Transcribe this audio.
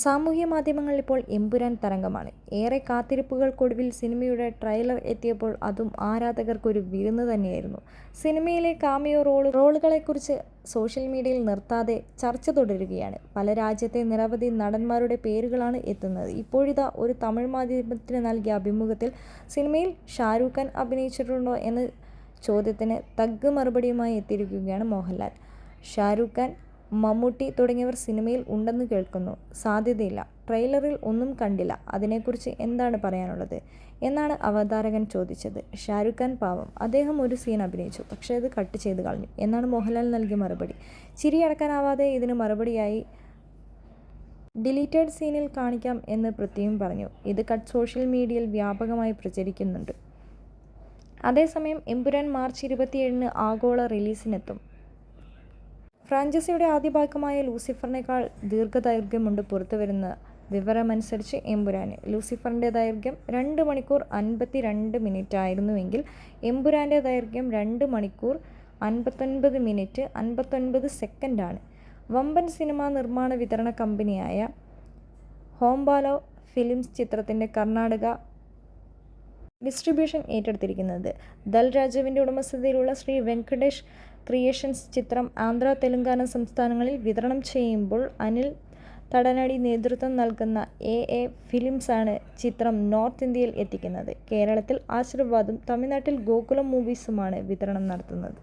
സാമൂഹ്യ മാധ്യമങ്ങളിൽ ഇപ്പോൾ എമ്പുരാൻ തരംഗമാണ്. ഏറെ കാത്തിരിപ്പുകൾക്കൊടുവിൽ സിനിമയുടെ ട്രെയിലർ എത്തിയപ്പോൾ അതും ആരാധകർക്കൊരു വിരുന്ന് തന്നെയായിരുന്നു. സിനിമയിലെ കാമിയോ റോളുകളെക്കുറിച്ച് സോഷ്യൽ മീഡിയയിൽ നിർത്താതെ ചർച്ച തുടരുകയാണ്. പല രാജ്യത്തെ നിരവധി നടന്മാരുടെ പേരുകളാണ് എത്തുന്നത്. ഇപ്പോഴിതാ ഒരു തമിഴ് മാധ്യമത്തിന് നൽകിയ അഭിമുഖത്തിൽ സിനിമയിൽ ഷാരൂഖ് ഖാൻ അഭിനയിച്ചിട്ടുണ്ടോ എന്ന ചോദ്യത്തിന് തഗ് മറുപടിയുമായി എത്തിയിരിക്കുകയാണ് മോഹൻലാൽ. ഷാരൂഖ് ഖാൻ, മമ്മൂട്ടി തുടങ്ങിയവർ സിനിമയിൽ ഉണ്ടെന്ന് കേൾക്കുന്നു. സാധ്യതയില്ല. ട്രെയിലറിൽ ഒന്നും കണ്ടില്ല. അതിനെക്കുറിച്ച് എന്താണ് പറയാനുള്ളത് എന്നാണ് അവതാരകൻ ചോദിച്ചത്. ഷാരൂഖ് ഖാൻ പാവം, അദ്ദേഹം ഒരു സീൻ അഭിനയിച്ചു, പക്ഷേ അത് കട്ട് ചെയ്ത് കളഞ്ഞു എന്നാണ് മോഹൻലാൽ നൽകിയ മറുപടി. ചിരിയടക്കാനാവാതെ ഇതിന് മറുപടിയായി ഡിലീറ്റഡ് സീനിൽ കാണിക്കാം എന്ന് പൃഥ്വിയും പറഞ്ഞു. ഇത് കട്ട് സോഷ്യൽ മീഡിയയിൽ വ്യാപകമായി പ്രചരിക്കുന്നുണ്ട്. അതേസമയം എമ്പുരാൻ മാർച്ച് 27-ന് ആഗോള റിലീസിനെത്തും. ഫ്രാഞ്ചൈസിയുടെ ആദ്യ ഭാഗമായ ലൂസിഫറിനേക്കാൾ ദീർഘദൈർഘ്യമുണ്ട് പുറത്തുവരുന്ന വിവരമനുസരിച്ച് എമ്പുരാന്. ലൂസിഫറിൻ്റെ ദൈർഘ്യം 2 മണിക്കൂർ 52 മിനിറ്റ് ആയിരുന്നുവെങ്കിൽ എമ്പുരാൻ്റെ ദൈർഘ്യം 2 മണിക്കൂർ 59 മിനിറ്റ് 59 സെക്കൻഡാണ്. വമ്പൻ സിനിമാ നിർമ്മാണ വിതരണ കമ്പനിയായ ഹോംബാലോ ഫിലിംസ് ചിത്രത്തിൻ്റെ കർണാടക ഡിസ്ട്രിബ്യൂഷൻ ഏറ്റെടുത്തിരിക്കുന്നത്. ദൽ രാജുവിൻ്റെ ഉടമസ്ഥതയിലുള്ള ശ്രീ വെങ്കടേഷ് ക്രിയേഷൻസ് ചിത്രം ആന്ധ്ര, തെലങ്കാന സംസ്ഥാനങ്ങളിൽ വിതരണം ചെയ്യുമ്പോൾ അനിൽ തടനടി നേതൃത്വം നൽകുന്ന എ ഫിലിംസാണ് ചിത്രം നോർത്ത് ഇന്ത്യയിൽ എത്തിക്കുന്നത്. കേരളത്തിൽ ആശീർവാദും തമിഴ്നാട്ടിൽ ഗോകുലം മൂവീസുമാണ് വിതരണം നടത്തുന്നത്.